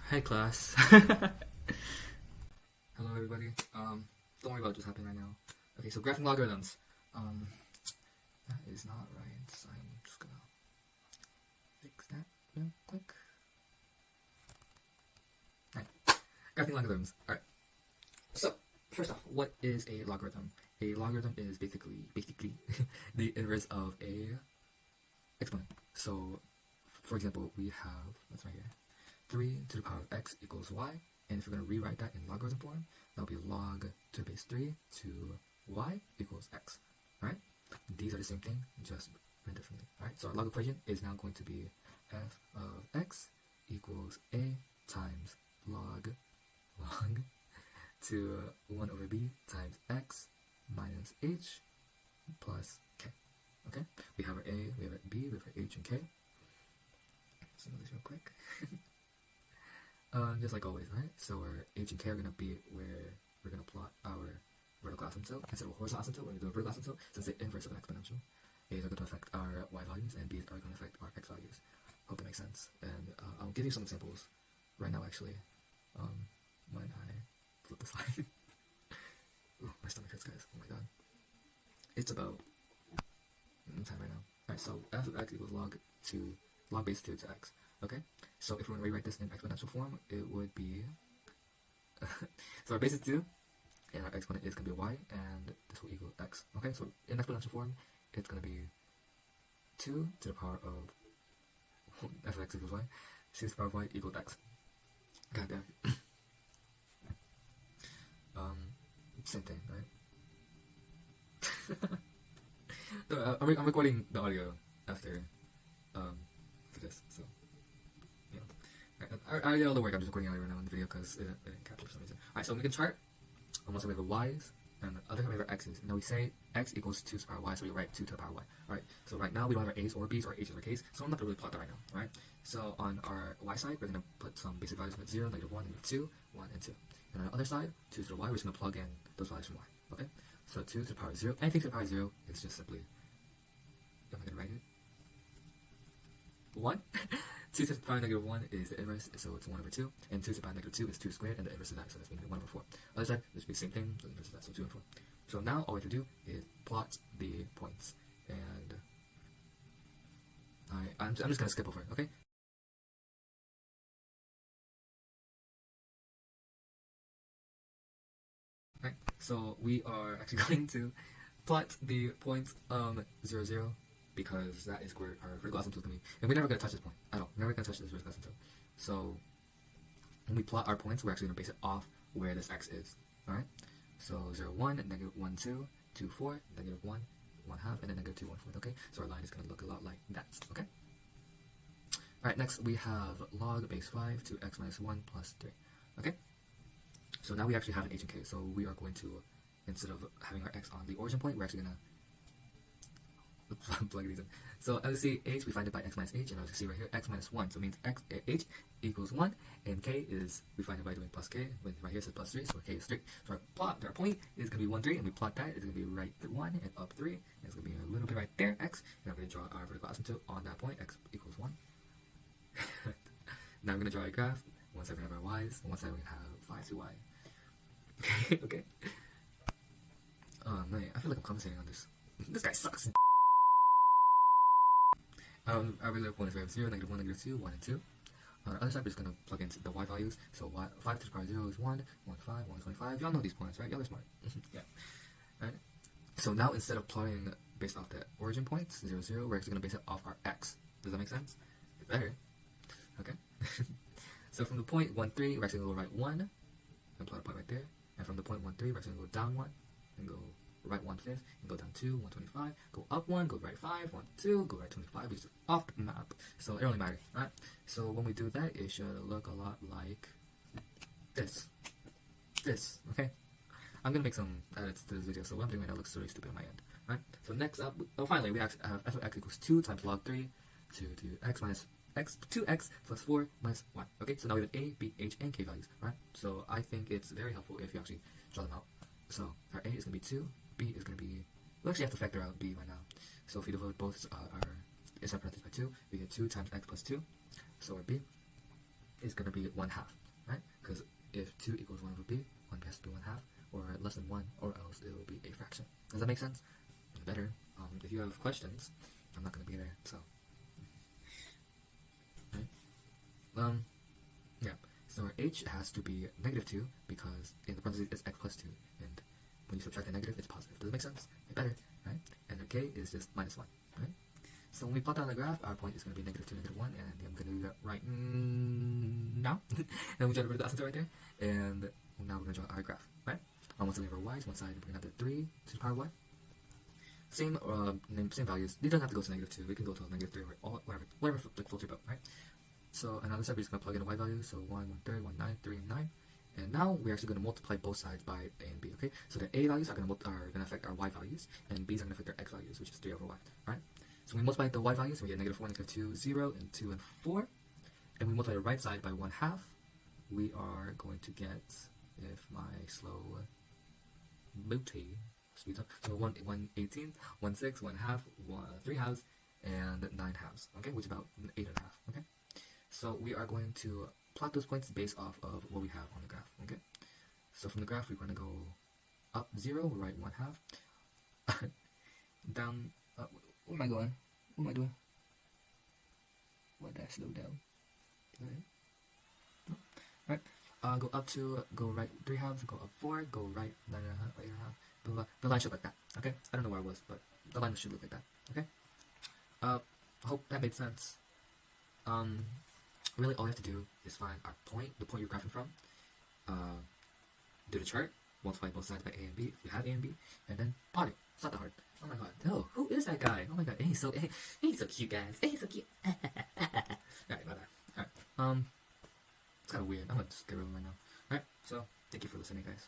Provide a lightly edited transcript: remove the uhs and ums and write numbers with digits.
Hey class. Hello everybody. Don't worry about what's happening right now. Okay, so graphing logarithms. Um, that is not right. So I'm just gonna fix that real quick. Alright, graphing logarithms. Alright. So first off, what is a logarithm? A logarithm is basically the inverse of a exponent. So for example, we have that's right here. 3 to the power of x equals y, and if we're going to rewrite that in logarithm form, that'll be log to the base 3 to y equals x. Alright? These are the same thing, just written differently. Alright, so our log equation is now going to be f of x equals a times log to 1 over b times x minus h plus k. Okay? We have our a, we have our b, we have our h and k. Let's do this real quick. Just like always, right? So our h and k are going to be where we're going to plot our vertical asymptote instead of a horizontal asymptote. We're going to do a vertical asymptote since the inverse of an exponential. A's are going to affect our y values and b's are going to affect our x values. Hope that makes sense. And I'll give you some examples right now actually when I flip the slide. Ooh, my stomach hurts, guys. Oh my god. It's about time right now. Alright, so f of x equals log base 2 to x. Okay, so if we're going to rewrite this in exponential form, it would be so our base is 2 and our exponent is going to be y, and this will equal x. Okay, so in exponential form, it's going to be 2 to the power of f of x equals y, 6 to the power of y equals x. God damn. Same thing, right? I'm recording the audio after for this, so yeah. I did all the work. I'm just recording audio right now in the video because it didn't capture for some reason. Alright, so we can chart. On one side we have the y's, and the other side we have our x's. Now we say x equals 2 to the power y, so we write 2 to the power y. Alright, so right now we don't have our a's or b's or h's or k's, so I'm not going to really plot that right now. Alright, so on our y side, we're going to put some basic values with 0, -1, -2, 1, and 2. And on the other side, 2 to the y, we're just going to plug in those values from y. Okay, so 2 to the power 0, anything to the power 0 is just simply, am I going to write it? 1? 2 to the power -1 is the inverse, so it's 1 over 2, and 2 to the power -2 is 2 squared, and the inverse of that, so that's going to be 1 over 4. Other side, this will be the same thing, so the inverse of that, so 2 and 4. So now all we have to do is plot the points, and I'm just going to skip over it, okay? Alright, so we are actually going to plot the points 0, 0, because that is where our vertical asymptote is going to be. And we're never going to touch this point at all. We're never going to touch this vertical asymptote. So when we plot our points, we're actually going to base it off where this x is. Alright? So 0, 1, -1, 2, 2, 4, -1, 1 half, and then -2, 1 fourth. Okay? So our line is going to look a lot like that. Okay? Alright, next we have log base 5 to x minus 1 plus 3. Okay? So now we actually have an h and k. So we are going to, instead of having our x on the origin point, we're actually going to plug these in. So as you see, h, we find it by x minus h, and as you see right here, x minus 1. So it means h equals 1, and k is, we find it by doing plus k, when right here it says plus 3, so k is 3. So our point is going to be 1, 3, and we plot that, it's going to be right 1 and up 3, and it's going to be a little bit right there, x, and I'm going to draw our vertical asymptote on that point, x equals 1. Now I'm going to draw a graph. One side we have our y's, and one side we have 5 to y. Okay. Oh man, I feel like I'm commentating on this. This guy sucks. Our regular points we have 0, -1, -2, 1, and 2. On the other side, we're just going to plug in the y values. So 5 to the power 0 is 1, 1, 5, 1, 25. Y'all know these points, right? Y'all are smart. Yeah. Alright. So now instead of plotting based off the origin points, 0, 0, we're actually going to base it off our x. Does that make sense? It's better. Okay. So from the point 1, 3, we're actually going to go right 1, and plot a point right there. And from the point 1, 3, we're actually going to go down 1, and go right 1/5, and go down 2, 125, go up 1, go right 5, 1, 2, go right 25, which is off the map. So it don't really matter, right? So when we do that, it should look a lot like this. This, okay? I'm gonna make some edits to this video, so what I'm doing right now looks really stupid on my end, right? So next up, finally, we actually have f of x equals 2 times log 3 to x minus x 2x plus 4 minus 1. Okay, so now we have a, b, h, and k values, right? So I think it's very helpful if you actually draw them out. So our a is gonna be 2. B is going to be, we'll actually have to factor out b right now. So if we divide both our inside parentheses by 2, we get 2 times x plus 2. So our b is going to be 1/2, right? Because if 2 equals 1 over b, 1 has to be 1/2, or less than 1, or else it will be a fraction. Does that make sense? Better. If you have questions, I'm not going to be there, so. Right? Yeah. So h has to be -2 because in the parentheses it's x plus 2, and when you subtract the negative, it's positive. Does it make sense? Better, right? And the k is just -1, right? So when we plot down the graph, our point is going to be -2, -1, and I'm going to do that right now. And we try to put the asymptote right there, and now we're going to draw our graph, right? On one side we have our y's, one side we're going to have the 3 to the power of y. Same values. These don't have to go to -2. We can go to -3 or all, whatever like filter out, right? So another step, we're just going to plug in the y values. So 1, 1/3, 1, 9, 3, and 9. And now we're actually going to multiply both sides by a and b, okay? So the a values are going to affect our y values, and b's are going to affect our x values, which is 3 over y, right? So we multiply the y values, we get -4, -2, 0, and 2, and 4. And we multiply the right side by 1/2. We are going to get, if my slow booty speeds up, so 1/18, 1/6, 1/2, 3 halves, and 9 halves, okay? Which is about 8.5, okay? So we are going to plot those points based off of what we have on the graph, okay? So from the graph, we're going to go up 0, right 1/2, down, where am I going? What am I doing? Why did I slow down? Alright, go up 2, go right 3 halves, go up 4, go right 9.5, 8.5, blah, blah. The line should look like that, okay? I don't know where I was, but the line should look like that, okay? I hope that made sense. Really all you have to do is find our point, the point you're graphing from, do the chart, multiply both sides by a and b, if you have a and b, and then plot it. It's not that hard. Oh my god, no, who is that guy? Oh my god, he's so cute, guys. He's so cute. Alright, bye bye. Alright, it's kind of weird. I'm gonna just get rid of him right now. Alright, so, thank you for listening, guys.